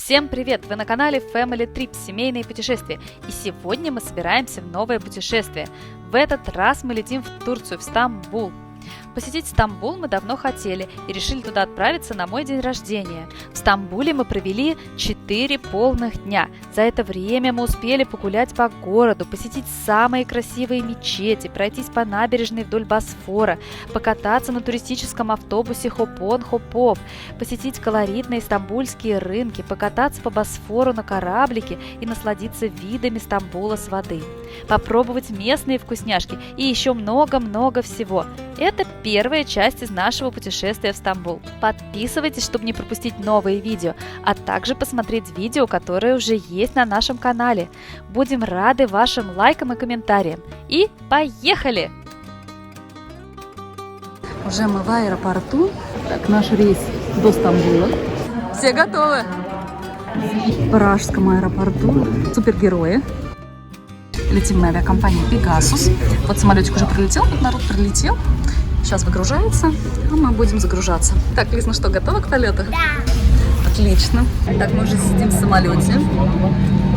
Всем привет! Вы на канале Family Trip, семейные путешествия. И сегодня мы собираемся в новое путешествие. В этот раз мы летим в Турцию, в Стамбул. Посетить Стамбул мы давно хотели и решили туда отправиться на мой день рождения. В Стамбуле мы провели 4 полных дня. За это время мы успели погулять по городу, посетить самые красивые мечети, пройтись по набережной вдоль Босфора, покататься на туристическом автобусе Хопон-Хопов, посетить колоритные стамбульские рынки, покататься по Босфору на кораблике и насладиться видами Стамбула с воды, попробовать местные вкусняшки и еще много-много всего. Это первая часть из нашего путешествия в Стамбул. Подписывайтесь, чтобы не пропустить новые видео, а также посмотреть видео, которые уже есть на нашем канале. Будем рады вашим лайкам и комментариям. И поехали! Уже мы в аэропорту. Так, наш рейс до Стамбула. Все готовы? В Пражском аэропорту. Супергерои. Летим на авиакомпании Pegasus. Вот самолетик уже прилетел, вот народ прилетел. Сейчас выгружается, а мы будем загружаться. Так, Лиз, ну что, готова к полету? Да. Отлично. Так, мы уже сидим в самолете.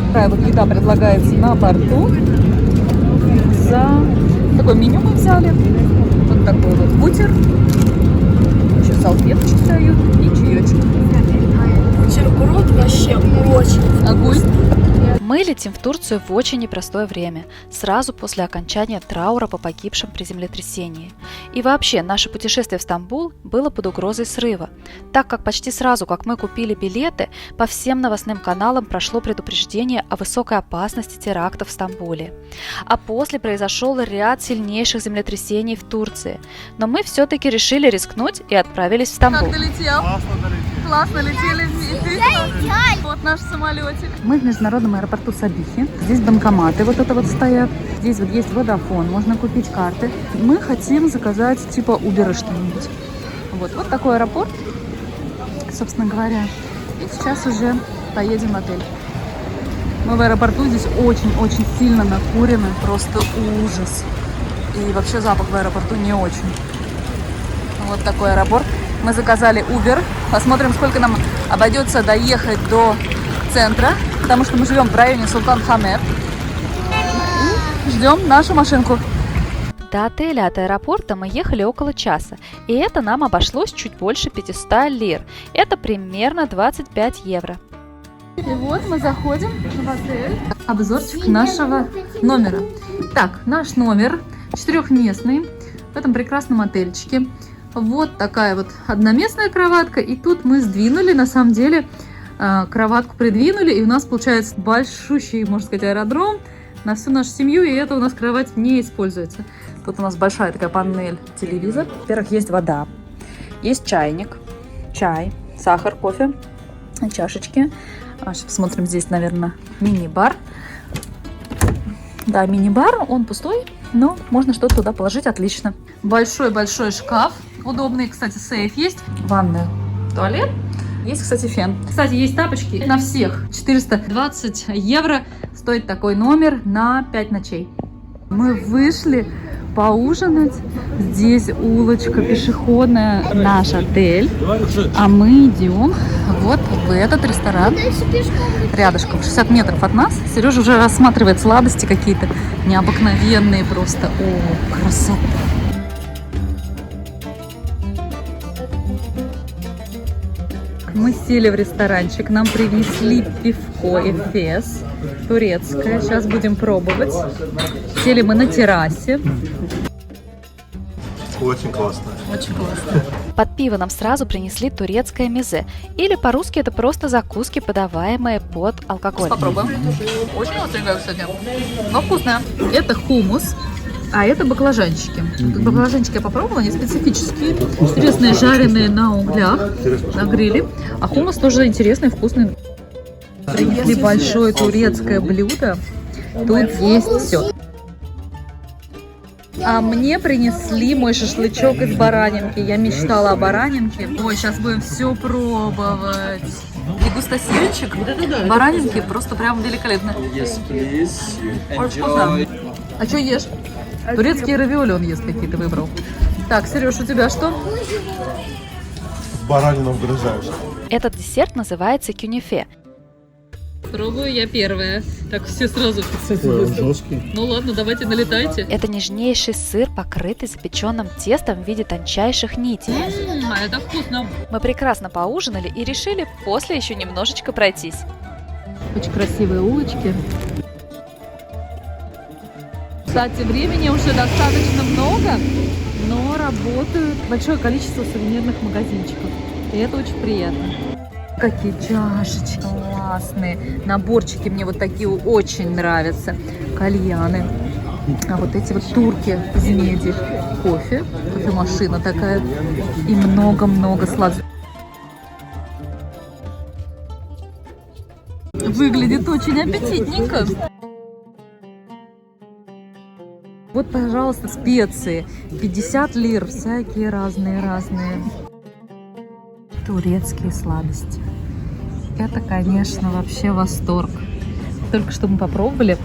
Такая вот еда предлагается на борту. За такое меню мы взяли. Вот такой вот бутер. Еще салфеточки дают и чаечек. Бутерброд вообще очень Огонь. Мы летим в Турцию в очень непростое время, сразу после окончания траура по погибшим при землетрясении. И вообще, наше путешествие в Стамбул было под угрозой срыва, так как почти сразу, как мы купили билеты, по всем новостным каналам прошло предупреждение о высокой опасности терактов в Стамбуле. А после произошел ряд сильнейших землетрясений в Турции. Но мы все-таки решили рискнуть и отправились в Стамбул. Как долетел? Классно летели вместе. Вот наш самолетик. Мы в международном аэропорту Сабихи. Здесь банкоматы вот это вот стоят. Здесь вот есть Vodafone, можно купить карты. Мы хотим заказать типа Uber что-нибудь. Вот такой аэропорт, собственно говоря. И сейчас уже поедем в отель. Мы в аэропорту, здесь очень-очень сильно накурены, просто ужас. И вообще запах в аэропорту не очень. Вот такой аэропорт. Мы заказали Uber. Посмотрим, сколько нам обойдется доехать до центра, потому что мы живем в районе Султан-Хамед. И ждем нашу машинку. До отеля от аэропорта мы ехали около часа, и это нам обошлось чуть больше 500 лир. Это примерно 25 евро. И вот мы заходим в отель. Обзорчик нашего номера. Так, наш номер 4-местный в этом прекрасном отельчике. Вот такая вот одноместная кроватка. И тут мы сдвинули, на самом деле, кроватку придвинули. И у нас получается большущий, можно сказать, аэродром на всю нашу семью. И это у нас кровать не используется. Тут у нас большая такая панель, телевизор. Во-первых, есть вода, есть чайник, чай, сахар, кофе, чашечки. Сейчас посмотрим, здесь, наверное, мини-бар. Да, мини-бар, он пустой, но можно что-то туда положить, отлично. Большой-большой шкаф, удобный, кстати, сейф есть. Ванная, туалет. Есть, кстати, фен. Кстати, есть тапочки на всех. 420 евро стоит такой номер на 5 ночей. Мы вышли поужинать. Здесь улочка пешеходная, наш отель. А мы идем вот в этот ресторан. Рядышком, 60 метров от нас. Сережа уже рассматривает сладости какие-то необыкновенные просто. О, красота! Мы сели в ресторанчик, нам привезли пивко Эфес, турецкое. Сейчас будем пробовать. Сели мы на террасе. Очень классно. Очень классно. Под пиво нам сразу принесли турецкое мезе, или по-русски это просто закуски, подаваемые под алкоголь. Попробуем. Очень остренькая, кстати, но вкусная. Это хумус, а это баклажанчики. Баклажанчики я попробовала, они специфические. Интересные, жареные на углях, на гриле. А хумус тоже интересный, вкусный. Принесли большое турецкое блюдо. Тут есть все. А мне принесли мой шашлычок из баранинки. Я мечтала о баранинке. Ой, сейчас будем все пробовать. Дегустасирчик баранинки просто прям великолепно. Очень вкусно. А что ешь? Турецкие равиоли он ест какие-то выбрал. Так, Сереж, у тебя что? В баранину вгрызаешься. Этот десерт называется кюнефе. Пробую я первая. Так, все сразу. Ой, он жесткий. Ну ладно, давайте налетайте. Это нежнейший сыр, покрытый запеченным тестом в виде тончайших нитей. Это вкусно. Мы прекрасно поужинали и решили после еще немножечко пройтись. Очень красивые улочки. Кстати, времени уже достаточно много, но работает большое количество сувенирных магазинчиков. И это очень приятно. Какие чашечки классные. Наборчики мне вот такие очень нравятся. Кальяны. А вот эти вот турки из меди. Кофе. Кофемашина такая. И много-много сладкого. Выглядит очень аппетитненько. Вот, пожалуйста, специи. 50 лир. Всякие разные-разные. Турецкие сладости. Это, конечно, вообще восторг. Только что мы попробовали.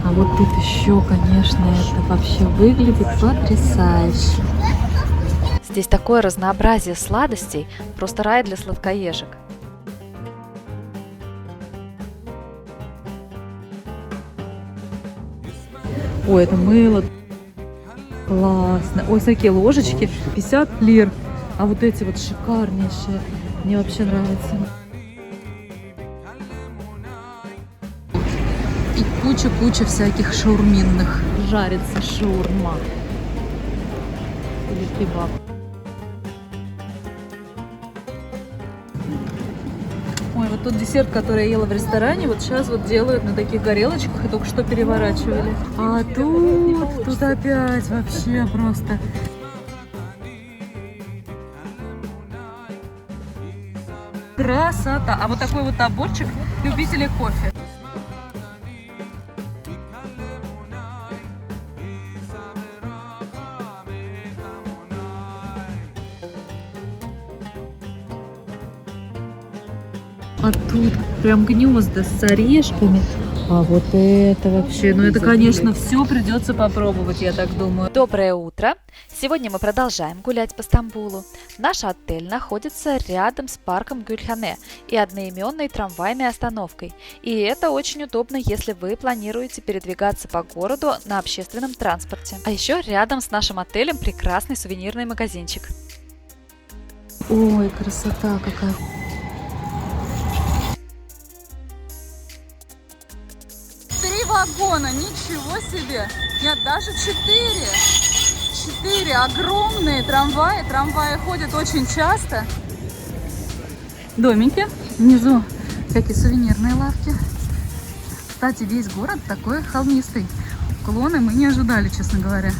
А вот тут еще, конечно, это вообще выглядит потрясающе. Здесь такое разнообразие сладостей, просто рай для сладкоежек. Ой, это мыло. Классно. Ой, всякие ложечки. 50 лир. А вот эти вот шикарнейшие. Мне вообще нравятся. И куча-куча всяких шаурминных. Жарится шаурма. Или кебаб. Ой, вот тот десерт, который я ела в ресторане, вот сейчас вот делают на таких горелочках и только что переворачивали. А тут опять вообще просто... Красота! А вот такой вот наборчик любителей кофе. А тут прям гнезда с орешками. А вот это вообще, ну это, конечно, все придется попробовать, я так думаю. Доброе утро! Сегодня мы продолжаем гулять по Стамбулу. Наш отель находится рядом с парком Гюльхане и одноименной трамвайной остановкой. И это очень удобно, если вы планируете передвигаться по городу на общественном транспорте. А еще рядом с нашим отелем прекрасный сувенирный магазинчик. Ой, красота какая! 3 вагона, ничего себе! Нет, даже 4! 4 огромные трамваи. Трамваи ходят очень часто. Домики. Внизу всякие сувенирные лавки. Кстати, весь город такой холмистый. Уклоны мы не ожидали, честно говоря.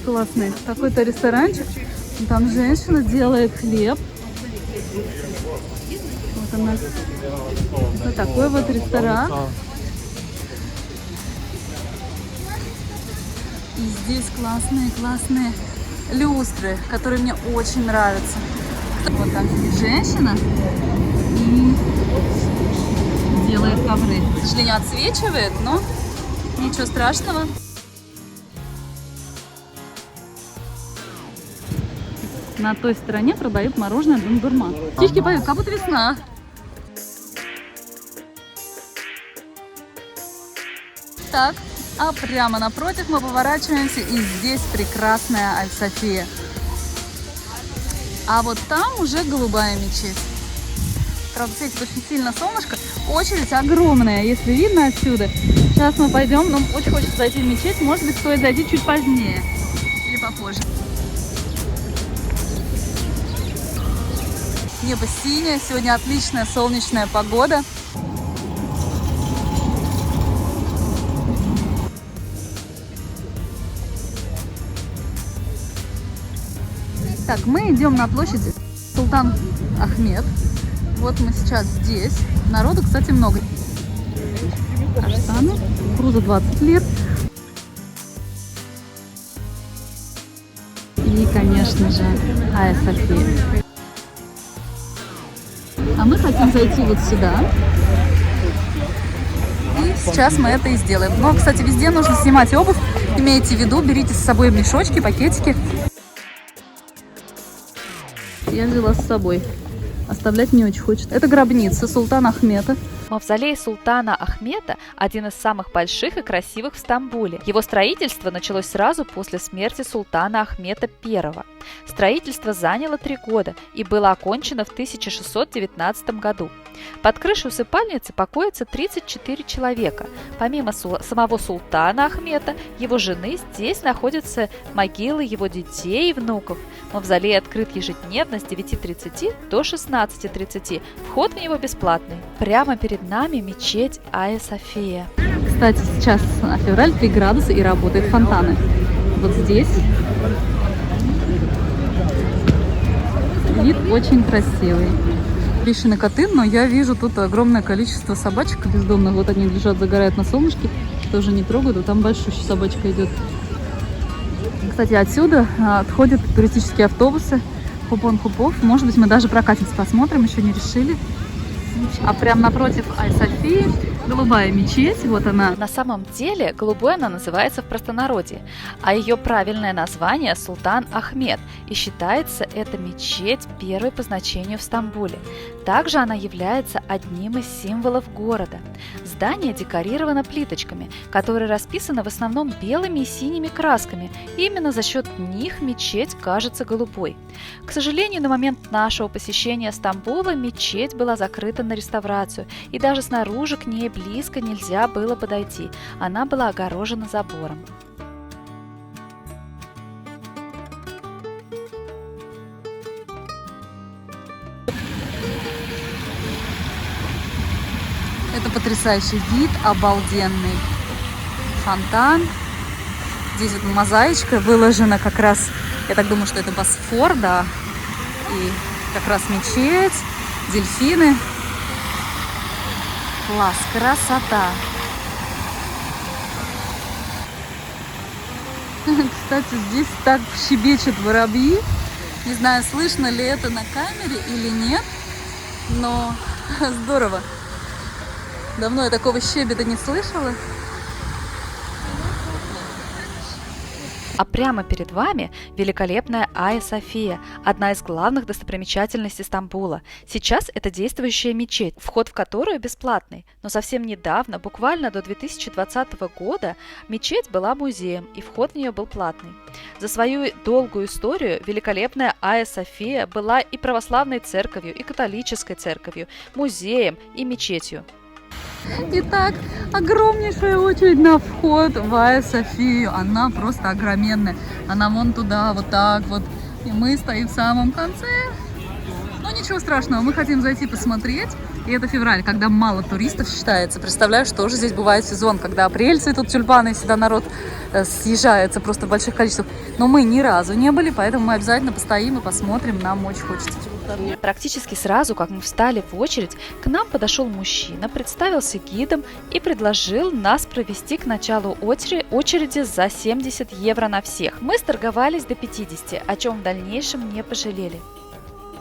Классный. Какой-то ресторанчик. Там женщина делает хлеб. Вот у нас вот такой вот ресторан. И здесь классные люстры, которые мне очень нравятся. Вот там сидит женщина и делает ковры. К сожалению, отсвечивает, но ничего страшного. На той стороне продают мороженое Дундурма. Птички поют, как будто весна. Так. А прямо напротив мы поворачиваемся, и здесь прекрасная Аль-София. А вот там уже голубая мечеть. Правда, светит очень сильно солнышко. Очередь огромная, если видно отсюда. Сейчас мы пойдем, но очень хочется зайти в мечеть. Может быть, стоит зайти чуть позднее или попозже. Небо синее, сегодня отличная солнечная погода. Так, мы идем на площадь Султан Ахмед. Вот мы сейчас здесь. Народу, кстати, много. Каштаны. Кукуруза 20 лир. И, конечно же, Айя-София. А мы хотим зайти вот сюда. И сейчас мы это и сделаем. Но, кстати, везде нужно снимать обувь. Имейте в виду, берите с собой мешочки, пакетики. Я взяла с собой. оставлять не очень хочет. Это гробница султана Ахмета. Мавзолей султана Ахмета – один из самых больших и красивых в Стамбуле. Его строительство началось сразу после смерти султана Ахмета I. Строительство заняло 3 года и было окончено в 1619 году. Под крышей усыпальницы покоятся 34 человека. Помимо самого султана Ахмета, его жены, здесь находятся могилы его детей и внуков. Мавзолей открыт ежедневно с 9:30 до 16:30. Вход в него бесплатный. Прямо перед нами мечеть Айя София. Кстати, сейчас февраль, 3 градуса и работают фонтаны. Вот здесь вид очень красивый. Вишены коты, но я вижу тут огромное количество собачек бездомных. Вот они лежат, загорают на солнышке, тоже не трогают. Вот там большущая собачка идет. Кстати, отсюда отходят туристические автобусы Хупон-Хупов. Может быть, мы даже прокатимся, посмотрим, еще не решили. А прямо напротив Айя Софии голубая мечеть, вот она. На самом деле голубой она называется в простонародье, а ее правильное название Султан Ахмет, и считается эта мечеть первой по значению в Стамбуле. Также она является одним из символов города. Здание декорировано плиточками, которые расписаны в основном белыми и синими красками, и именно за счет них мечеть кажется голубой. К сожалению, на момент нашего посещения Стамбула мечеть была закрыта на реставрацию, и даже снаружи к ней близко нельзя было подойти, она была огорожена забором. Это потрясающий вид, обалденный фонтан. Здесь вот мозаичка выложена как раз, я так думаю, что это Босфор, да, и как раз мечеть, дельфины. Класс, красота. Кстати, здесь так щебечут воробьи. Не знаю, слышно ли это на камере или нет, но здорово. Давно я такого щебета не слышала. А прямо перед вами великолепная Айя София, одна из главных достопримечательностей Стамбула. Сейчас это действующая мечеть, вход в которую бесплатный. Но совсем недавно, буквально до 2020 года, мечеть была музеем, и вход в нее был платный. За свою долгую историю великолепная Айя София была и православной церковью, и католической церковью, музеем и мечетью. Итак, огромнейшая очередь на вход в Айя Софию. Она просто огроменная. Она вон туда, вот так вот. И мы стоим в самом конце. Но ничего страшного, мы хотим зайти посмотреть. И это февраль, когда мало туристов считается. Представляю, что же здесь бывает сезон, когда апрель цветут тюльпаны, и всегда народ съезжается просто в больших количествах. Но мы ни разу не были, поэтому мы обязательно постоим и посмотрим. Нам очень хочется. Практически сразу, как мы встали в очередь, к нам подошел мужчина, представился гидом и предложил нас провести к началу очереди за 70 евро на всех. Мы сторговались до 50, о чем в дальнейшем не пожалели.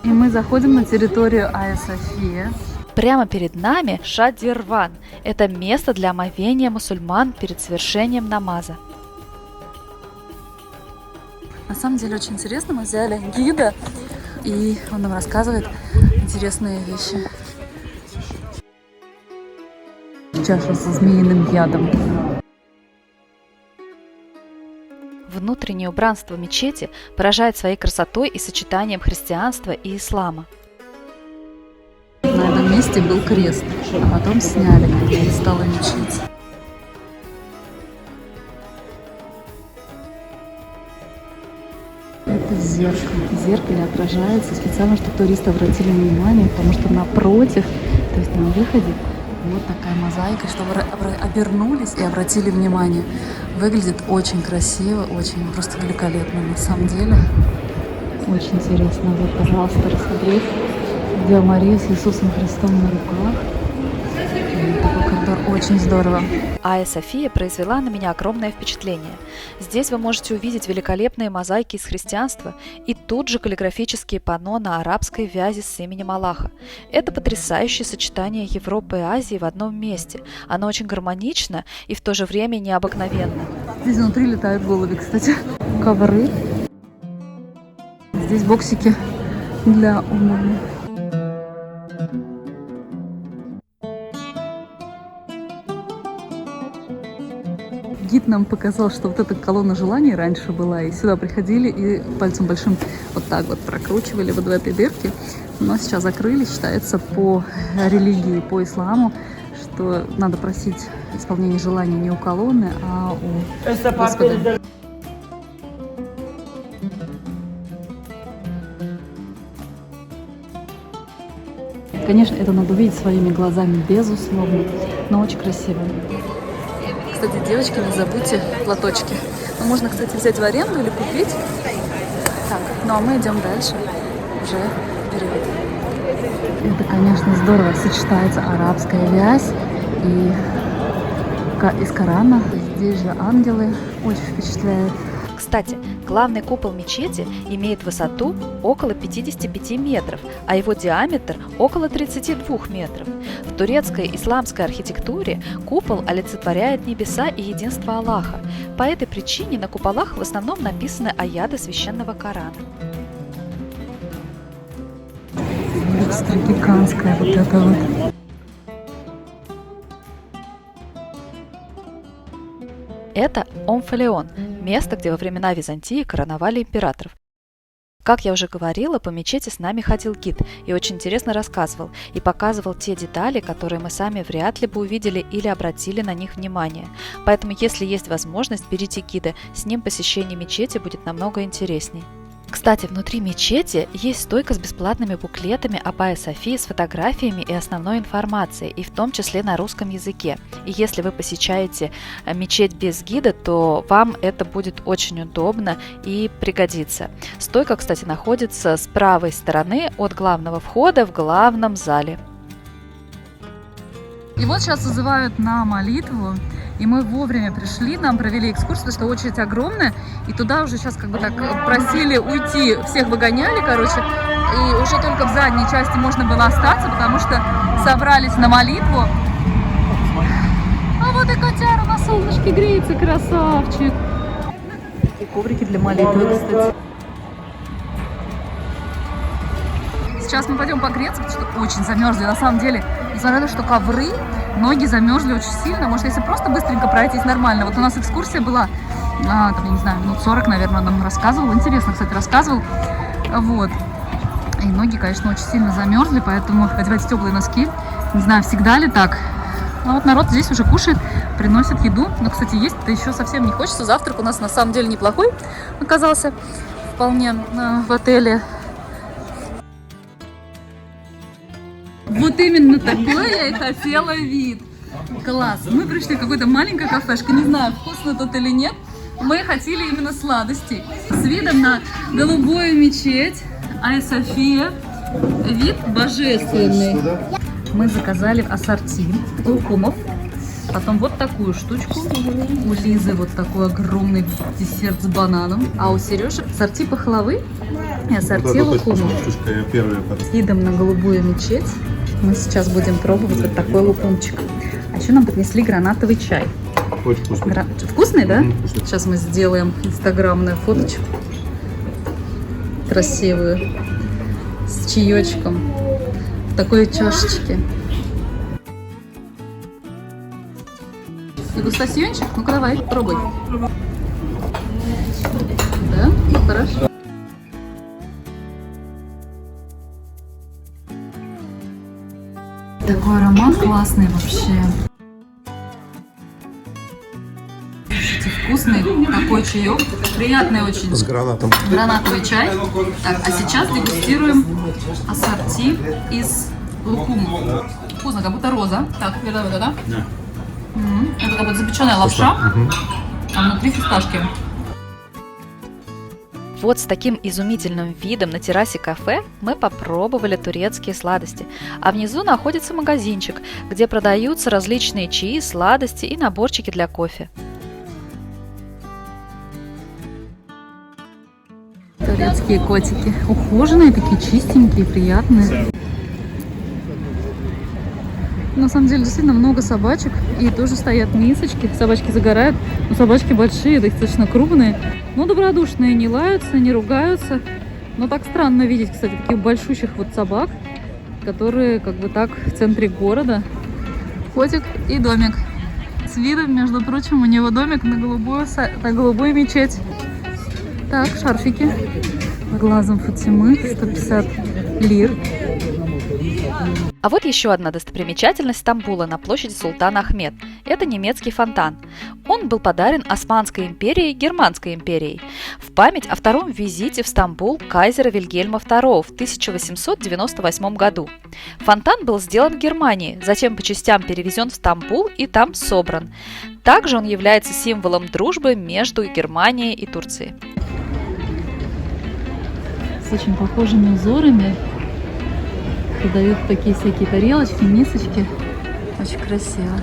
И мы заходим на территорию Айя София. Прямо перед нами Шадирван. Это место для омовения мусульман перед совершением намаза. На самом деле очень интересно, мы взяли гида, и он нам рассказывает интересные вещи. Чаша со змеиным ядом. Внутреннее убранство мечети поражает своей красотой и сочетанием христианства и ислама. На этом месте был крест, а потом сняли, и стала мечеть. Это зеркало. В зеркале отражается специально, чтобы туристы обратили внимание, потому что напротив, то есть на выходе, вот такая мозаика, чтобы обернулись и обратили внимание. Выглядит очень красиво, очень просто великолепно на самом деле. Очень интересно. Вот, пожалуйста, рассмотреть Дева Мария с Иисусом Христом на руках. Такой коридор, очень здорово. Айя София произвела на меня огромное впечатление. Здесь вы можете увидеть великолепные мозаики из христианства и тут же каллиграфические панно на арабской вязи с именем Аллаха. Это потрясающее сочетание Европы и Азии в одном месте. Оно очень гармонично и в то же время необыкновенно. Здесь внутри летают голуби, кстати. Ковры. Здесь боксики для обуви. гид нам показал, что вот эта колонна желаний раньше была, и сюда приходили и пальцем большим вот так вот прокручивали вот в этой дырке. Но сейчас закрыли, считается по религии, по исламу, что надо просить исполнение желаний не у колонны, а у Господа. Конечно, это надо увидеть своими глазами, безусловно, но очень красиво. Кстати, девочки, не забудьте платочки. Ну, можно, кстати, взять в аренду или купить. Так, ну а мы идем дальше, уже вперед. Это, конечно, здорово сочетается арабская вязь и из Корана. Здесь же ангелы, очень впечатляет. Кстати, главный купол мечети имеет высоту около 55 метров, а его диаметр около 32 метров. В турецкой исламской архитектуре купол олицетворяет небеса и единство Аллаха. По этой причине на куполах в основном написаны аяты священного Корана. Гигантская вот это вот. Это Омфалеон, место, где во времена Византии короновали императоров. Как я уже говорила, по мечети с нами ходил гид и очень интересно рассказывал и показывал те детали, которые мы сами вряд ли бы увидели или обратили на них внимание. Поэтому, если есть возможность, берите гида, с ним посещение мечети будет намного интересней. Кстати, внутри мечети есть стойка с бесплатными буклетами об Айя Софии с фотографиями и основной информацией, и в том числе на русском языке. И если вы посещаете мечеть без гида, то вам это будет очень удобно и пригодится. Стойка, кстати, находится с правой стороны от главного входа в главном зале. И вот сейчас вызывают на молитву. И мы вовремя пришли, нам провели экскурсию, потому что очередь огромная. И туда уже сейчас как бы так просили уйти, всех выгоняли, короче. И уже только в задней части можно было остаться, потому что собрались на молитву. А вот и котяра на солнышке греется, красавчик. И коврики для молитвы, кстати. Сейчас мы пойдем погреться, потому что очень замерзли. На самом деле, несмотря на то, что ковры, ноги замерзли очень сильно. Может, если просто быстренько пройтись, нормально. Вот у нас экскурсия была, там, я не знаю, минут 40, наверное, нам рассказывал. Интересно, кстати, рассказывал. Вот. И ноги, конечно, очень сильно замерзли, поэтому одевайте теплые носки. Не знаю, всегда ли так. А вот народ здесь уже кушает, приносит еду. Но, кстати, есть-то еще совсем не хочется. Завтрак у нас на самом деле неплохой оказался. Вполне в отеле. Вот именно такой я и хотела вид. Класс. Мы пришли в какое-то маленькое кафешко. Не знаю, вкусно тут или нет. Мы хотели именно сладостей. С видом на голубую мечеть. Айя София. Вид божественный. Мы заказали ассорти лукумов. Потом вот такую штучку. У Лизы вот такой огромный десерт с бананом. А у Сережи ассорти пахлавы и ассорти лукумов. С видом на голубую мечеть. Мы сейчас будем пробовать вот такой лукумчик. А еще нам принесли гранатовый чай. Очень вкусный. Вкусный, да? Вкусный. Сейчас мы сделаем инстаграмную фоточку. Красивую. С чаечком. В такой чашечке. Дегустациончик? Ну-ка давай, пробуй. Да? Ну, хорошо. Такой аромат классный вообще. Вкусный такой чаек. Приятный очень. С гранатом. Гранатовый чай. Так, а сейчас дегустируем ассорти из лукума. Вкусно, как будто роза. Так, теперь давай, да? Да. Это как будто запеченная лапша, а внутри фисташки. Вот с таким изумительным видом на террасе кафе мы попробовали турецкие сладости. А внизу находится магазинчик, где продаются различные чаи, сладости и наборчики для кофе. Турецкие котики. Ухоженные, такие чистенькие, приятные. На самом деле действительно много собачек. И тоже стоят мисочки. Собачки загорают. Но собачки большие, достаточно крупные. Но добродушные, не лаются, не ругаются. Но так странно видеть, кстати, таких большущих вот собак, которые как бы так в центре города. Котик и домик. видом, между прочим, у него домик на голубую мечеть. Так, шарфики. Глазом Фатимы, 150 лир. А вот еще одна достопримечательность Стамбула на площади Султан Ахмед. Это немецкий фонтан. Он был подарен Османской империей Германской империей в память о втором визите в Стамбул кайзера Вильгельма II в 1898 году. Фонтан был сделан в Германии, затем по частям перевезен в Стамбул и там собран. Также он является символом дружбы между Германией и Турцией. С очень похожими узорами. Продают такие всякие тарелочки, мисочки. Очень красиво.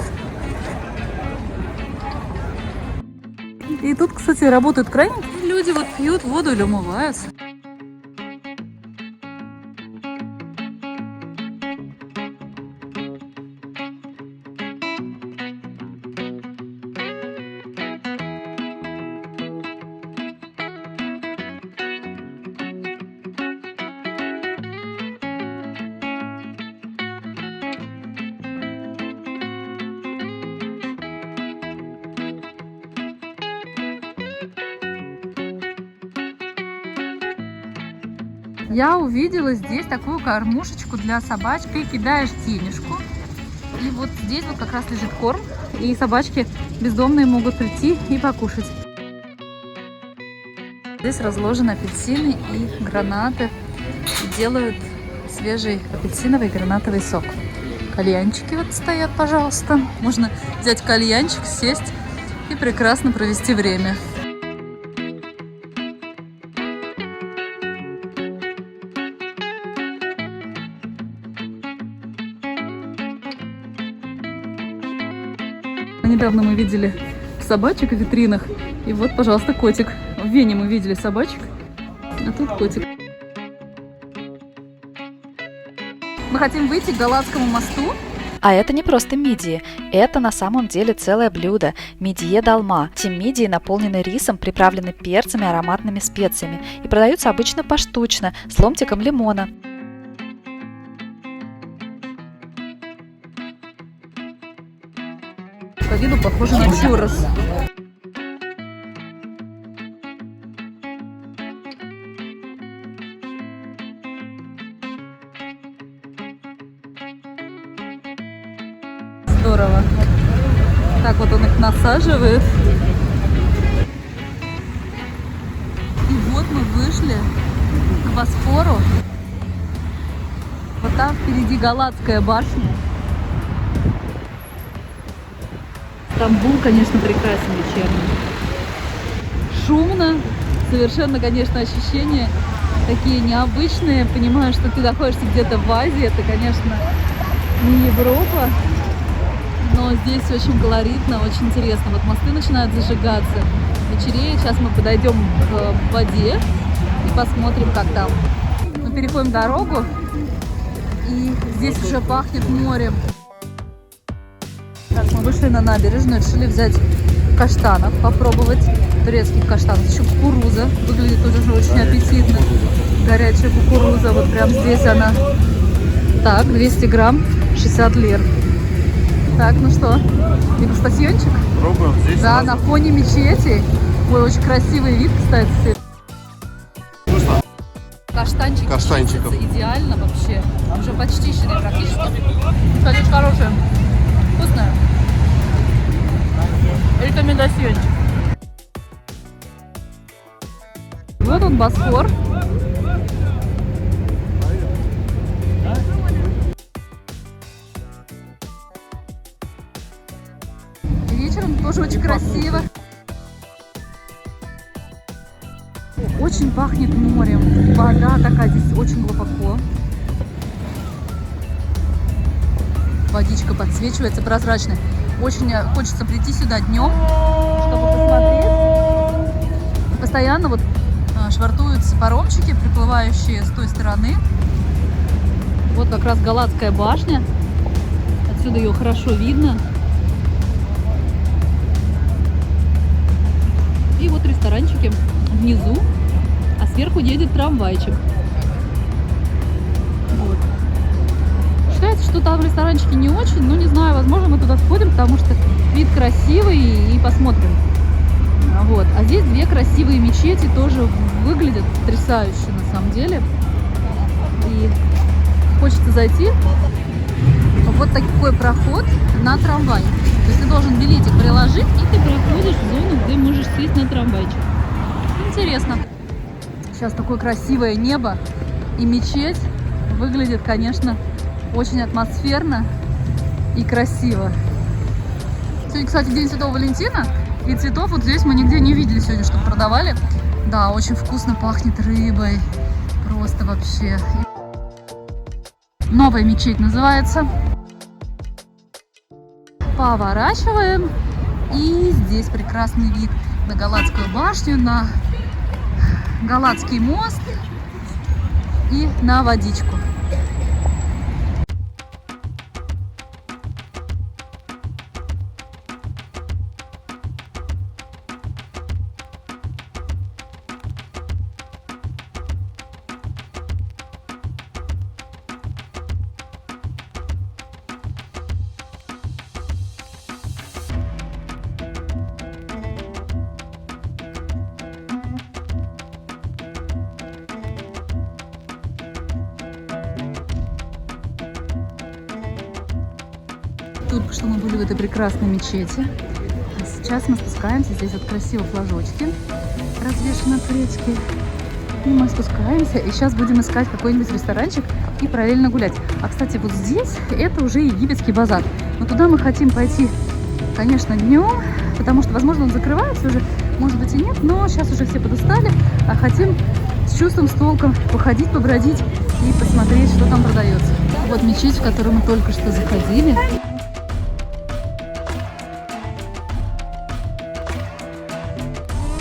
И тут, кстати, работают краники. Люди вот пьют воду или умываются. Я увидела здесь такую кормушечку для собачки. Ты кидаешь денежку. И вот здесь вот как раз лежит корм. И собачки бездомные могут прийти и покушать. Здесь разложены апельсины и гранаты. И делают свежий апельсиновый и гранатовый сок. Кальянчики вот стоят, пожалуйста. Можно взять кальянчик, сесть и прекрасно провести время. Недавно мы видели собачек в витринах. И вот, пожалуйста, котик. В Вене мы видели собачек, а тут котик. Мы хотим выйти к Галатскому мосту. А это не просто мидии, это на самом деле целое блюдо – мидье долма. Те мидии наполнены рисом, приправлены перцами и ароматными специями и продаются обычно поштучно, с ломтиком лимона. По виду похоже на чуррос. Здорово. Так вот он их насаживает. И вот мы вышли к Босфору. Вот там впереди Галатская башня. Стамбул, конечно, прекрасен вечерний. Шумно, совершенно, конечно, ощущения такие необычные. Понимаю, что ты находишься где-то в Азии, это, конечно, не Европа, но здесь очень колоритно, очень интересно. Вот мосты начинают зажигаться, вечереет. Сейчас мы подойдем к воде и посмотрим, как там. Мы переходим дорогу, и здесь уже пахнет морем. Так, мы вышли на набережную, решили взять каштанов, попробовать турецких каштанов. Еще кукуруза, выглядит тоже очень аппетитно. Горячая кукуруза, вот прям здесь она. Так, 200 грамм, 60 лир. Так, ну что, дегустациончик? Пробуем здесь. Да, на фоне мечети. Ой, очень красивый вид, кстати. Вкусно? Каштанчиков. Идеально вообще. Уже почтищенный практически. Конечно, хорошая. Вкусная. Рекомендациончик. Вот он, Босфор. Вечером тоже очень красиво. Очень пахнет морем. Вода такая здесь очень глубоко. Водичка подсвечивается прозрачной. Очень хочется прийти сюда днем, чтобы посмотреть. Постоянно вот швартуются паромчики, приплывающие с той стороны. Вот как раз Галатская башня. Отсюда ее хорошо видно. И вот ресторанчики внизу, а сверху едет трамвайчик. Вот. Считаю, считается, что там ресторанчики не очень, но не знаю, возможно, мы туда сходим, потому что вид красивый и посмотрим. Вот. А здесь две красивые мечети, тоже выглядят потрясающе на самом деле. И хочется зайти. Вот такой проход на трамвай. То есть ты должен билетик приложить, и ты проходишь в зону, где можешь сесть на трамвайчик. Интересно. Сейчас такое красивое небо и мечеть. Выглядит, конечно, очень атмосферно и красиво. Сегодня, кстати, день Святого Валентина. И цветов вот здесь мы нигде не видели сегодня, чтобы продавали. Да, очень вкусно пахнет рыбой. Просто вообще. Новая мечеть называется. Поворачиваем. И здесь прекрасный вид на Галатскую башню, на Галатский мост и на водичку. Только что мы были в этой прекрасной мечети. А сейчас мы спускаемся. Здесь вот красиво флажочки развешаны на плечке. И мы спускаемся. И сейчас будем искать какой-нибудь ресторанчик и параллельно гулять. А, кстати, вот здесь это уже египетский базар. Но туда мы хотим пойти, конечно, днем, потому что, возможно, он закрывается уже. Может быть и нет, но сейчас уже все подустали. А хотим с чувством, с толком походить, побродить и посмотреть, что там продается. Вот мечеть, в которую мы только что заходили.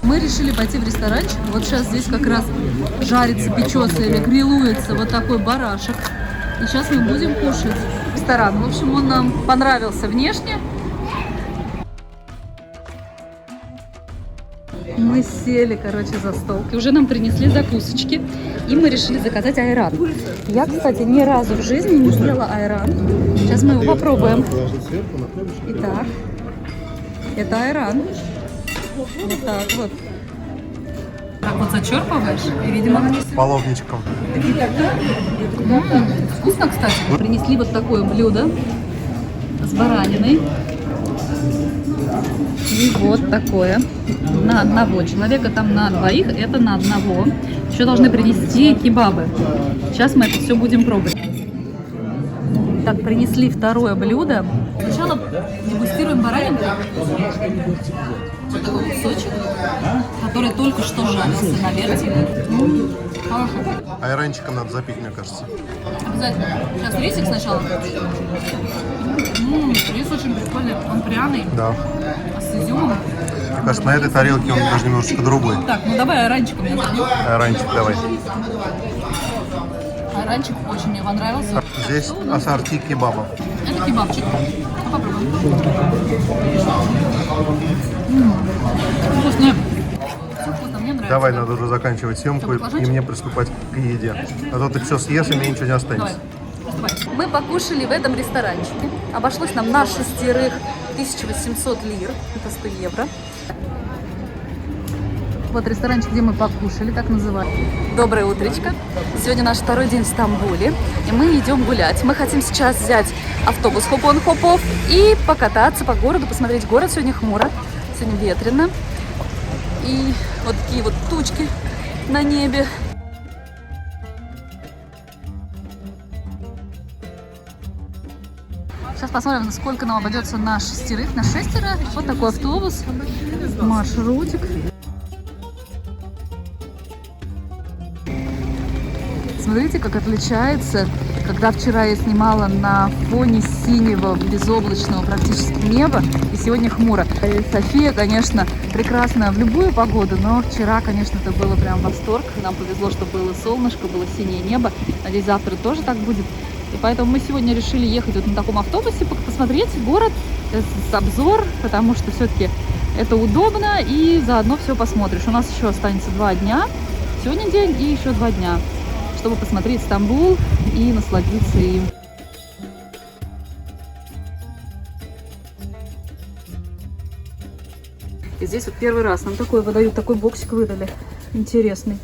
Мы решили пойти в ресторанчик. Вот сейчас здесь как раз жарится, печется или грилуется вот такой барашек. И сейчас мы будем кушать. Ресторан. В общем, он нам понравился внешне. Мы сели, короче, за стол. И уже нам принесли закусочки. И мы решили заказать айран. Я, кстати, ни разу в жизни не ела айран. Сейчас мы его попробуем. Итак, это айран. Вот так вот. Так вот зачерпываешь и, видимо, Половничком. Вкусно, кстати. Принесли вот такое блюдо с бараниной. И вот такое. На одного человека, там на двоих, это на одного. Еще должны принести кебабы. Сейчас мы это все будем пробовать. Так, принесли второе блюдо. Сначала дегустируем баранину. Вот такой кусочек, который только что жарился на вертеле. Хорошо. Айранчиком надо запить, мне кажется. Обязательно. Сейчас рисик сначала. Рис очень прикольный, он пряный. Да. А с изюмом. Мне кажется, на этой тарелке он даже немножечко другой. Так, ну давай айранчиком я забью. Айранчик давай. Айранчик очень мне понравился. Здесь ассорти кебабов. Это кебабчик. Попробуем. Вкусный. Вкусно, мне нравится. Давай, надо уже заканчивать съемку и мне приступать к еде. А то ты все съешь, и мне ничего не останется. Давай. Мы покушали в этом ресторанчике. Обошлось нам на шестерых 1800 лир. Это 100 евро. Вот ресторанчик, где мы покушали, так называется. Доброе утречко. Сегодня наш второй день в Стамбуле, и мы идем гулять. Мы хотим сейчас взять автобус Хопон-Хопов и покататься по городу, посмотреть город. Сегодня хмуро, сегодня ветрено. И вот такие вот тучки на небе. Сейчас посмотрим, сколько нам обойдется на шестерых, на шестеро. Вот такой автобус, маршрутик. Смотрите, как отличается, когда вчера я снимала на фоне синего, безоблачного практически неба, и сегодня хмуро. София, конечно, прекрасная в любую погоду, но вчера, конечно, это было прям восторг. Нам повезло, что было солнышко, было синее небо. Надеюсь, завтра тоже так будет. И поэтому мы сегодня решили ехать вот на таком автобусе, посмотреть город, с обзор, потому что все-таки это удобно, и заодно все посмотришь. У нас еще останется 2 дня, сегодня день и еще 2 дня, чтобы посмотреть Стамбул и насладиться им. И здесь вот первый раз нам такой выдают, такой боксик выдали. Интересный.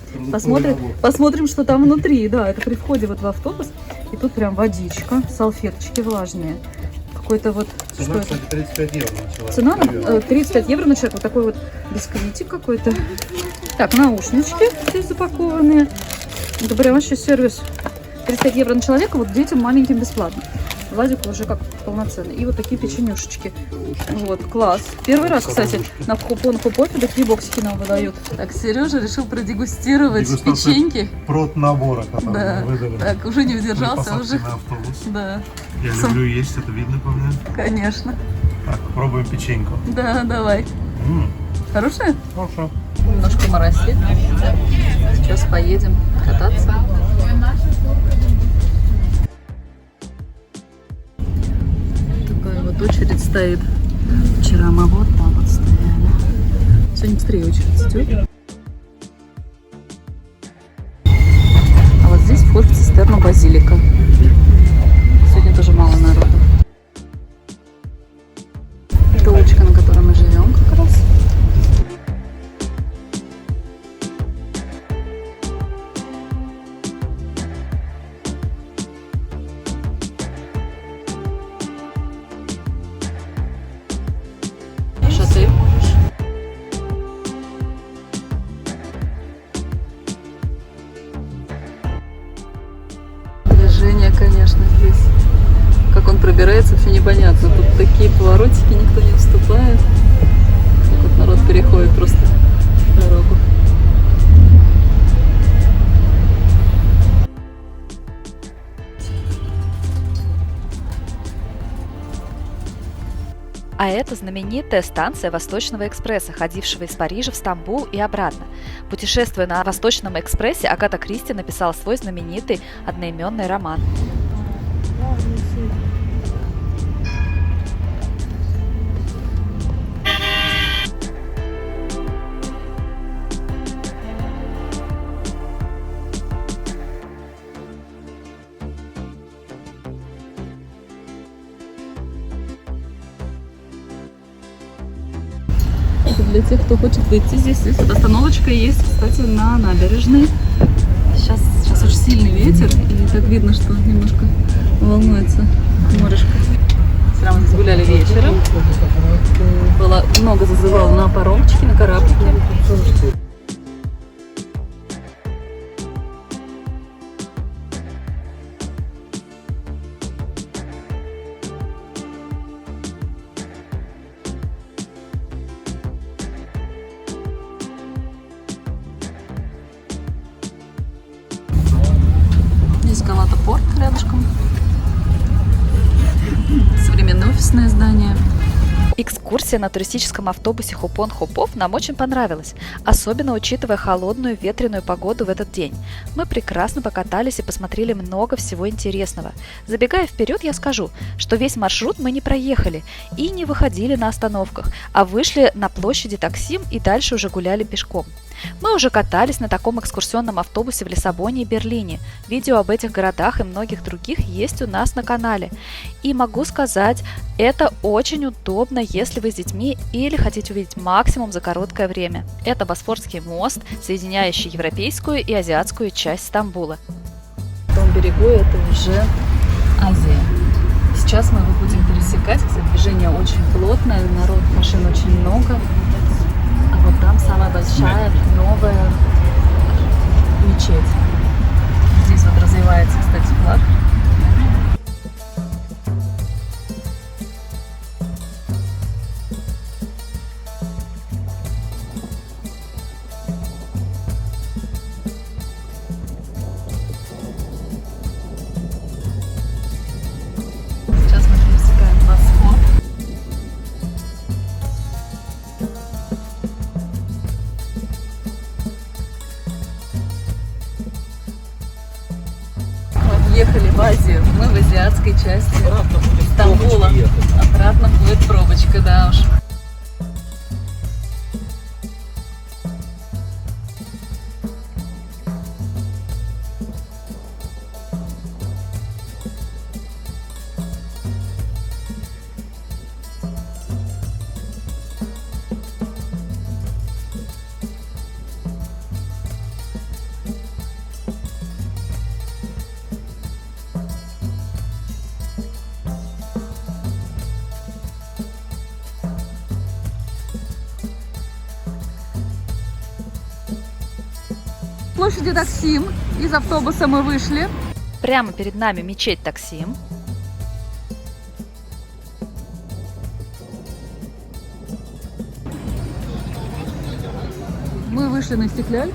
Посмотрим, что там внутри. Да, это при входе вот в автобус. И тут прям водичка, салфеточки влажные. Какой-то вот... Цена, кстати, 35 евро на человека. Цена 35 евро на человек. Вот такой вот бисквитик какой-то. Так, наушнички здесь запакованные. Это прям вообще сервис. 35 евро на человека, вот детям маленьким бесплатно. Владику уже как полноценный. И вот такие печенюшечки. Вот, класс. Первый раз, кстати, на Хупон-Хупопе такие боксики нам выдают. Так, Сережа решил продегустировать печеньки. Набора, который Да. выдали. Так, уже не При удержался. посадке Уже. на автобус. Да, Я люблю есть, это видно по мне. конечно. Так, пробуем печеньку. Да, давай. М, Хорошая? Хорошо. Немножко моросит. Сейчас поедем кататься. Такая вот очередь стоит. Вчера мы вот там вот стояли. Сегодня быстрее очередь идет. А вот здесь вход в цистерну базилика. Сегодня тоже мало народу. Это улочка, на которой мы живем как раз. Шатырь. Движение, конечно, здесь. Как он пробирается, вообще непонятно. Тут такие поворотики, никто не уступает. Как вот народ переходит просто дорогу. А это знаменитая станция Восточного экспресса, ходившего из Парижа в Стамбул и обратно. Путешествуя на Восточном экспрессе, Агата Кристи написала свой знаменитый одноименный роман. Это для тех, кто хочет выйти здесь. Здесь вот остановочка есть, кстати, на набережной. Сейчас очень сильный ветер, и так видно, что немножко волнуется морешко. Вчера мы здесь гуляли вечером. Было много зазывал на паромчике, на кораблике. Здесь Галата Порт рядышком. Современное офисное здание. Экскурсия на туристическом автобусе Хупон-Хупов нам очень понравилась, особенно учитывая холодную ветреную погоду в этот день. Мы прекрасно покатались и посмотрели много всего интересного. Забегая вперед, я скажу, что весь маршрут мы не проехали и не выходили на остановках, а вышли на площади Таксим и дальше уже гуляли пешком. Мы уже катались на таком экскурсионном автобусе в Лиссабоне и Берлине. Видео об этих городах и многих других есть у нас на канале. И могу сказать, это очень удобно, если вы с детьми или хотите увидеть максимум за короткое время. Это Босфорский мост, соединяющий европейскую и азиатскую часть Стамбула. На том берегу это уже Азия. Сейчас мы его будем пересекать. Кстати, движение очень плотное, народ, машин очень много. А вот там самая большая новая мечеть. Здесь вот развивается, кстати, флаг. Сейчас мы пересекаем Босфор. Мы въехали в Азию, мы в азиатской части Стамбула. Обратно будет пробочка, да уж. площади Таксим. Из автобуса мы вышли. Прямо перед нами мечеть Таксим. Мы вышли на Истикляль.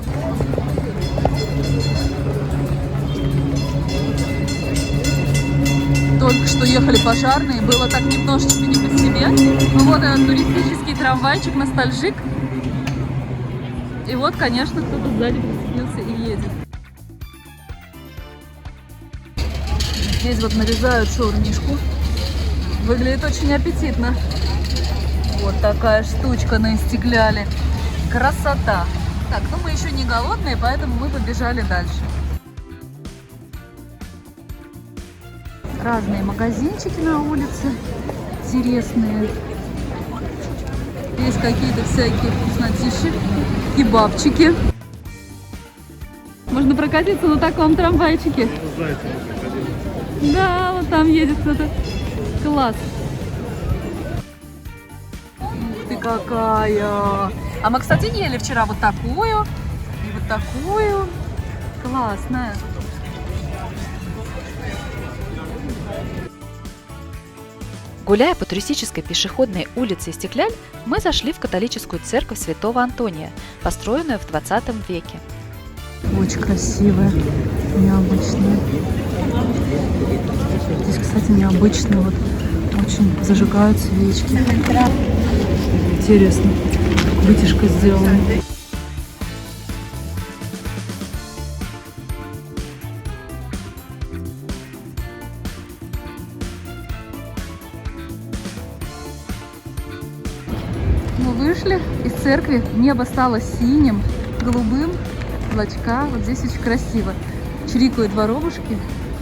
Только что ехали пожарные, было так немножечко не по себе. Ну вот этот туристический трамвайчик, ностальжик. И вот, конечно, кто-то сзади прицепился и едет. Здесь вот нарезают шаурмишку. Выглядит очень аппетитно. Вот такая штучка на Истикляле. Красота. Так, ну мы еще не голодные, поэтому мы побежали дальше. Разные магазинчики на улице. Интересные. Есть какие-то всякие вкуснотищи. Кебабчики. Можно прокатиться на таком трамвайчике. Да, вот там едет кто-то. Класс. Ух ты какая! А мы, кстати, ели вчера вот такую и вот такую. Классная. Гуляя по туристической пешеходной улице Истикляль, мы зашли в католическую церковь Святого Антония, построенную в 20 веке. Очень красивая, необычная. Здесь, кстати, необычно, вот очень зажигают свечки. Интересно, вытяжка сделана. Мы вышли из церкви, небо стало синим, голубым, облачка. Вот здесь очень красиво. Чирикают воробушки.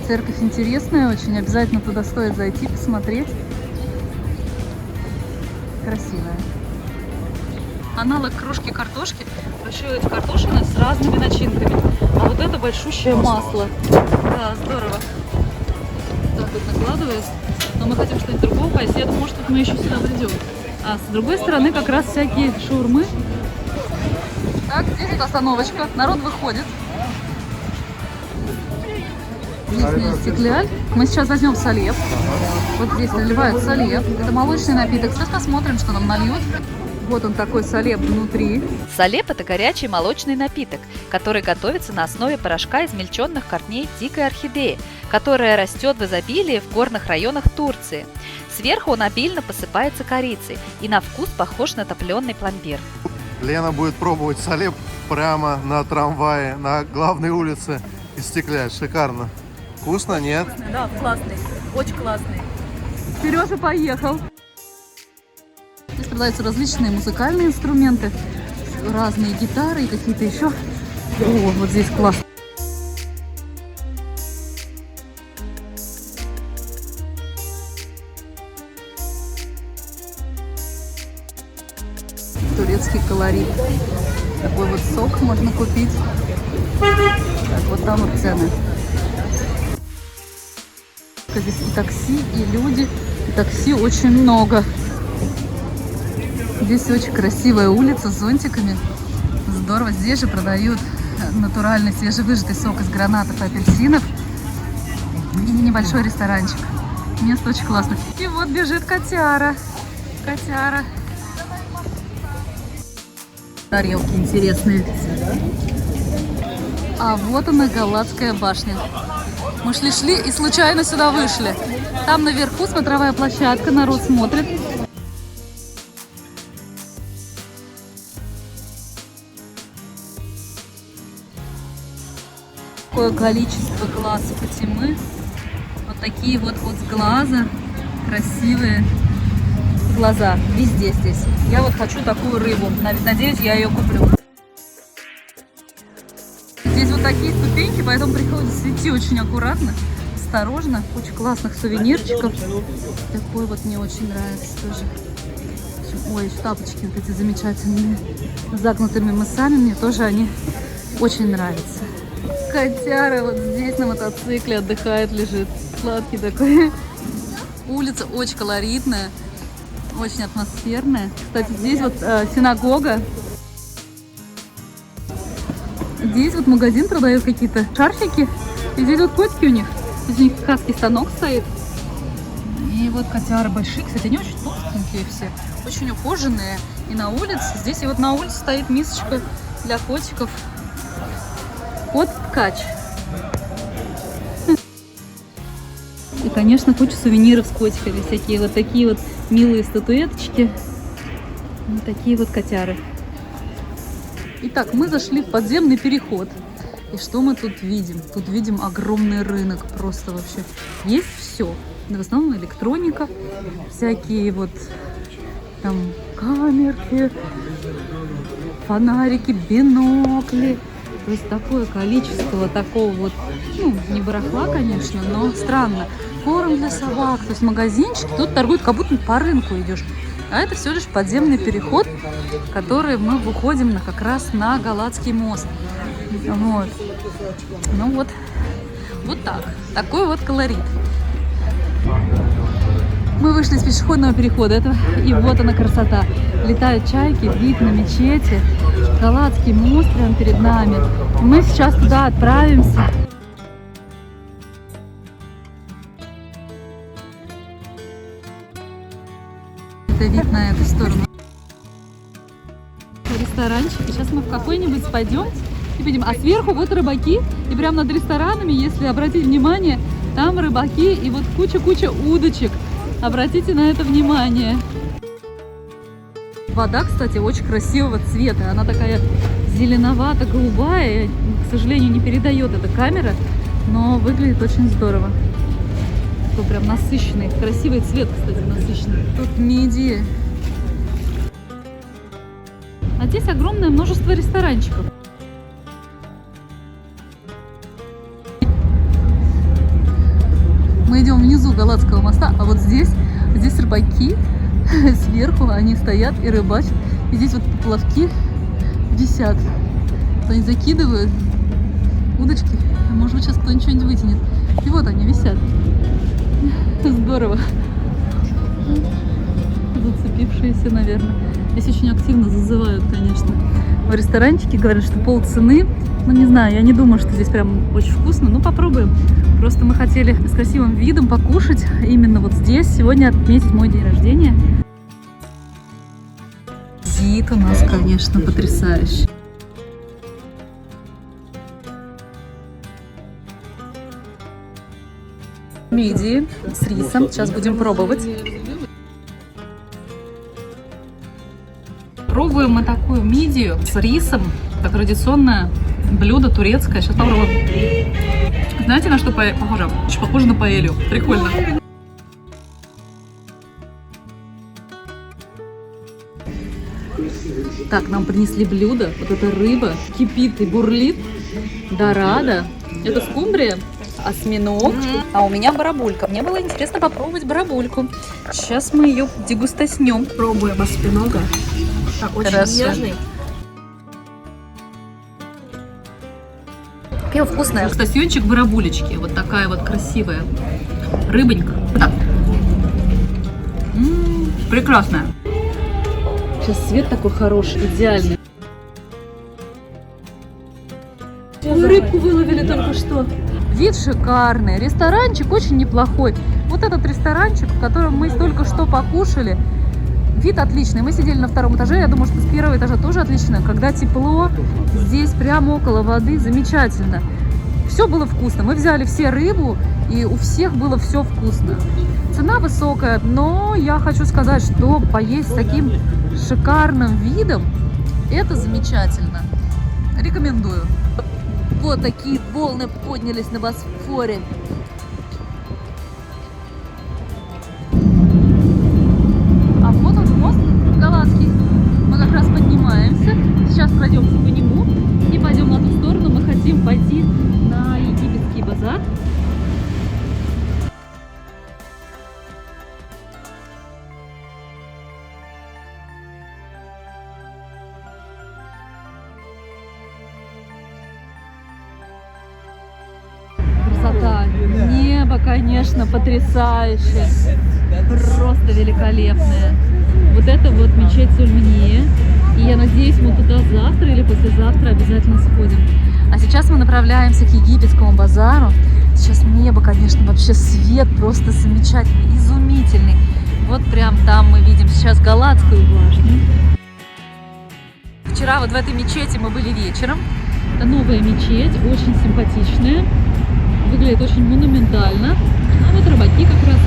Церковь интересная очень, обязательно туда стоит зайти, посмотреть. Красивая. Аналог крошки картошки. Еще эти картошины с разными начинками. А вот это большущее масло. Да, здорово. Так вот накладывается. Но мы хотим что-нибудь другого поесть. Я думаю, может, мы еще сюда придем. А с другой стороны как раз всякие шаурмы. Так, здесь вот остановочка. Народ выходит. Здесь есть Истикляль. Мы сейчас возьмем салеп. Вот здесь наливают салеп. Это молочный напиток. Сейчас посмотрим, что нам нальют. Вот он такой салеп внутри. Салеп – это горячий молочный напиток, который готовится на основе порошка измельченных корней дикой орхидеи, которая растет в изобилии в горных районах Турции. Сверху он обильно посыпается корицей и на вкус похож на топленый пломбир. Лена будет пробовать салеп прямо на трамвае на главной улице Истикляль. Шикарно. Вкусно, нет? Да, классный. Очень классный. Сережа поехал. Здесь продаются различные музыкальные инструменты. Разные гитары и какие-то еще. О, вот здесь класс. Турецкий колорит. Такой вот сок можно купить. Так, вот там вот цены. Здесь и такси, и люди. И такси очень много. Здесь очень красивая улица с зонтиками. Здорово. Здесь же продают натуральный свежевыжатый сок из гранатов и апельсинов. И небольшой ресторанчик. Место очень классное. И вот бежит котяра. Котяра. Тарелки интересные. А вот она, Галатская башня. Мы шли и случайно сюда вышли. Там наверху смотровая площадка, народ смотрит. Какое количество глаз Фатимы. Вот такие вот с глаза. Красивые глаза. Везде здесь. Я вот хочу такую рыбу. Надеюсь, я ее куплю. Здесь вот такие ступеньки, поэтому приходится идти очень аккуратно, осторожно. Очень классных сувенирчиков. Такой вот мне очень нравится тоже. Ой, тапочки вот эти замечательные, с загнутыми мысами. Мне тоже они очень нравятся. Котяра вот здесь на мотоцикле отдыхает, лежит. Сладкий такой. Улица очень колоритная, очень атмосферная. Кстати, здесь вот синагога. Здесь вот магазин продает какие-то шарфики. И здесь вот котики у них. Здесь у них ткацкий станок стоит. И вот котяры большие. Кстати, они очень толстенькие все. Очень ухоженные. И на улице. Здесь и вот на улице стоит мисочка для котиков. Кот-ткач. И, конечно, куча сувениров с котиками. Всякие вот такие вот милые статуэточки. Вот такие вот котяры. Итак, мы зашли в подземный переход. И что мы тут видим? Тут видим огромный рынок. Просто вообще. Есть все. В основном электроника. Всякие вот там камерки, фонарики, бинокли. То есть такое количество вот такого вот, ну, не барахла, конечно, но странно. Корм для собак, то есть магазинчики. Тут торгуют, как будто по рынку идешь. А это всего лишь подземный переход, который мы выходим как раз на Галатский мост. Вот. Ну вот, вот так. Такой вот колорит. Мы вышли из пешеходного перехода, и вот она красота. Летают чайки, вид на мечети, Галатский мост прямо перед нами. И мы сейчас туда отправимся. Это вид на эту сторону. Ресторанчик. Сейчас мы в какой-нибудь пойдем и пойдем. А сверху вот рыбаки. И прямо над ресторанами, если обратить внимание, там рыбаки и вот куча-куча удочек. Обратите на это внимание. Вода, кстати, очень красивого цвета. Она такая зеленовато-голубая. К сожалению, не передает эта камера, но выглядит очень здорово. Такой прям насыщенный. Красивый цвет, кстати, насыщенный. Тут мидии. А здесь огромное множество ресторанчиков. Мы идем внизу Галатского моста, а вот здесь рыбаки сверху, они стоят и рыбачат. И здесь вот поплавки висят. Они закидывают удочки. Может быть, сейчас кто-нибудь что-нибудь вытянет. И вот они висят. Здорово. Зацепившиеся, наверное. Здесь очень активно зазывают, конечно. В ресторанчике говорят, что полцены. Ну, не знаю, я не думаю, что здесь прям очень вкусно. Ну, попробуем. Просто мы хотели с красивым видом покушать именно вот здесь. Сегодня отметить мой день рождения. Вид у нас, конечно, потрясающий. Мидии с рисом. Сейчас будем пробовать. Пробуем мы такую мидию с рисом. Это традиционное блюдо турецкое. Сейчас попробуем. Знаете, на что похоже? Очень похоже на паэлью. Прикольно. Так, нам принесли блюдо. Вот эта рыба кипит и бурлит. Дорадо. Это скумбрия. Осьминог. А у меня барабулька. Мне было интересно попробовать барабульку. Сейчас мы ее дегустаснем. Пробуем осьминога. Так, очень нежный. Пиво вкусное. Дегустациончик барабулечки. Вот такая вот красивая рыбонька. Так. Прекрасная. Сейчас свет такой хороший, идеальный. Рыбку выловили только что. Вид шикарный, ресторанчик очень неплохой. Вот этот ресторанчик, в котором мы только что покушали, вид отличный. Мы сидели на втором этаже, я думаю, что с первого этажа тоже отлично. Когда тепло, здесь прямо около воды, замечательно. Все было вкусно. Мы взяли все рыбу, и у всех было все вкусно. Цена высокая, но я хочу сказать, что поесть с таким шикарным видом, это замечательно. Рекомендую. Вот такие волны поднялись на Босфоре. А вот он мост Галатский. Мы как раз поднимаемся. Сейчас пройдемся по нему и пойдем на ту сторону. Мы хотим пойти на египетский базар. Красота. Небо, конечно, потрясающее. Просто великолепное. Вот это вот мечеть Сульмания. И я надеюсь, мы туда завтра или послезавтра обязательно сходим. А сейчас мы направляемся к египетскому базару. Сейчас небо, конечно, вообще свет просто замечательный, изумительный. Вот прям там мы видим сейчас Галатскую башню. Вчера вот в этой мечети мы были вечером. Это новая мечеть, очень симпатичная. Выглядит очень монументально. А вот рыбаки как раз,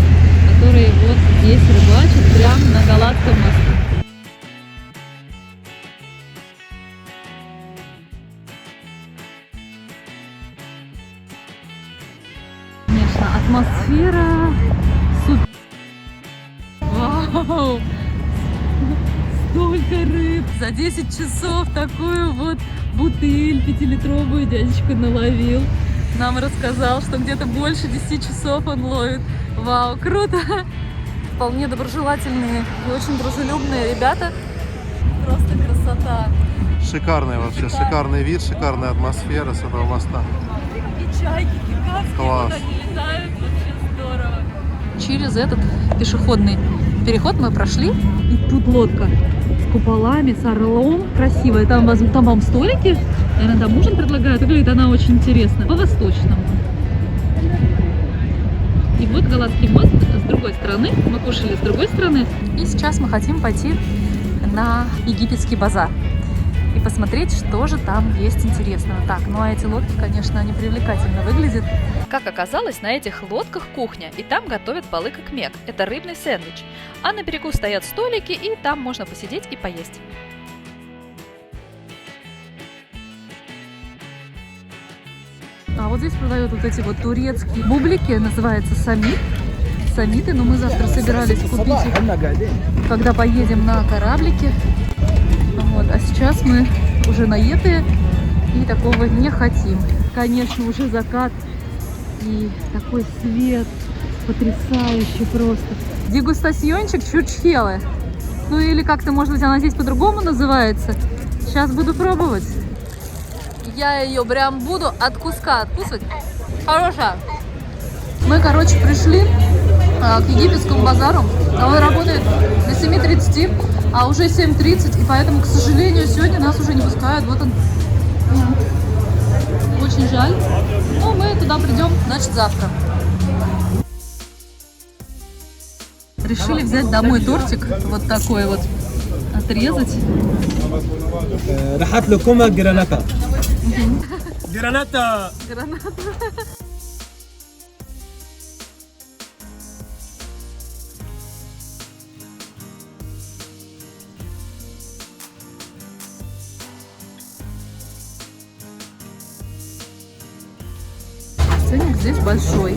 которые вот здесь рыбачат прямо на Галатском мосту. Конечно, атмосфера супер. Вау! Столько рыб! За 10 часов такую вот бутыль 5-литровую дядечка наловил. Нам рассказал, что где-то больше 10 часов он ловит. Вау, круто! Вполне доброжелательные и очень дружелюбные ребята. Просто красота. Шикарный вообще, шикарный вид, шикарная атмосфера с этого моста. И чайки гигантские, Класс. вот они летают, вообще здорово. Через этот пешеходный переход мы прошли, и тут лодка с куполами, с орлом, красивая. Там вам столики, наверное, там ужин предлагают. Выглядит она очень интересно, по-восточному. И вот Галатский мост с другой стороны, мы кушали с другой стороны. И сейчас мы хотим пойти на египетский базар и посмотреть, что же там есть интересного. Так, ну а эти лодки, конечно, они привлекательно выглядят. Как оказалось, на этих лодках кухня, и там готовят балык-кмек. Это рыбный сэндвич. А на берегу стоят столики, и там можно посидеть и поесть. А вот здесь продают вот эти вот турецкие бублики, называется самит. Самиты, но мы завтра собирались купить их, когда поедем на кораблике. Вот. А сейчас мы уже наедые и такого не хотим. Конечно, уже закат и такой свет потрясающий просто. Дегустациончик чурчхелы. Ну или как-то, может быть, она здесь по-другому называется. Сейчас буду пробовать. Я ее прям буду от куска откусывать. Хорошая. Мы, короче, пришли к египетскому базару. Он работает до 7:30, а уже 7:30. И поэтому, к сожалению, сегодня нас уже не пускают. Вот он. Очень жаль. Но мы туда придем, значит, завтра. Решили взять домой тортик. Вот такой вот. Отрезать. راحت لكم جراناتا جراناتا Граната. Ценник здесь большой.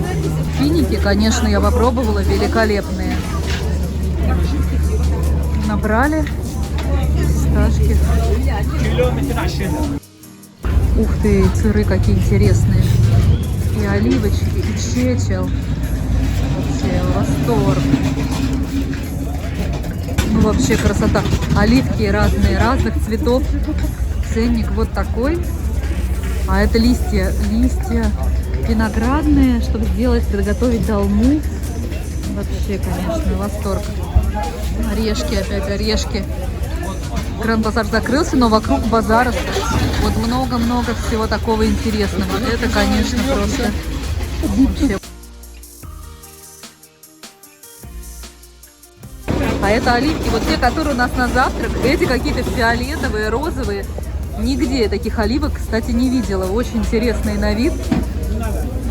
Финики, конечно, я попробовала, великолепные. Набрали фисташки. Ух ты, сыры какие интересные. И оливочки, и чечил. Вообще восторг. Ну вообще красота. Оливки разные, разных цветов. Ценник вот такой. А это листья виноградные, чтобы сделать, приготовить долму. Вообще, конечно, восторг. Орешки, опять орешки. Гранд-базар закрылся, но вокруг базара вот много-много всего такого интересного. Это, конечно, просто вообще. А это оливки, вот те, которые у нас на завтрак, эти какие-то фиолетовые, розовые. Нигде я таких оливок, кстати, не видела. Очень интересные на вид.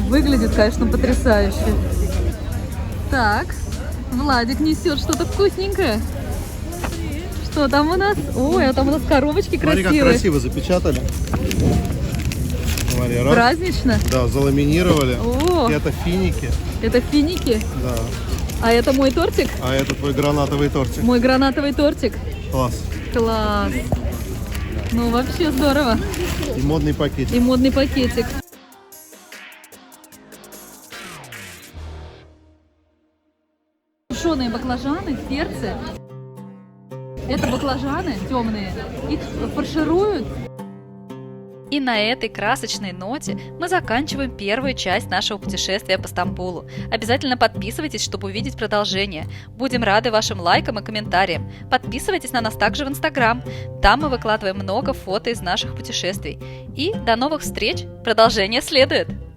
Выглядит, конечно, потрясающе. Так, Владик несет что-то вкусненькое. Что там у нас? Ой, а там у нас коробочки Смотри, красивые. как красиво запечатали. Смотри, раз. Празднично. Да, заламинировали. О, И это финики. это финики. Да. А это мой тортик? А это твой гранатовый тортик. Мой гранатовый тортик. Класс. Класс. Ну, вообще здорово. И модный пакетик. И модный пакетик. Тушеные баклажаны, перцы. Это баклажаны темные. Их фаршируют И на этой красочной ноте мы заканчиваем первую часть нашего путешествия по Стамбулу. Обязательно подписывайтесь, чтобы увидеть продолжение. Будем рады вашим лайкам и комментариям. Подписывайтесь на нас также в Инстаграм. Там мы выкладываем много фото из наших путешествий. И до новых встреч! Продолжение следует!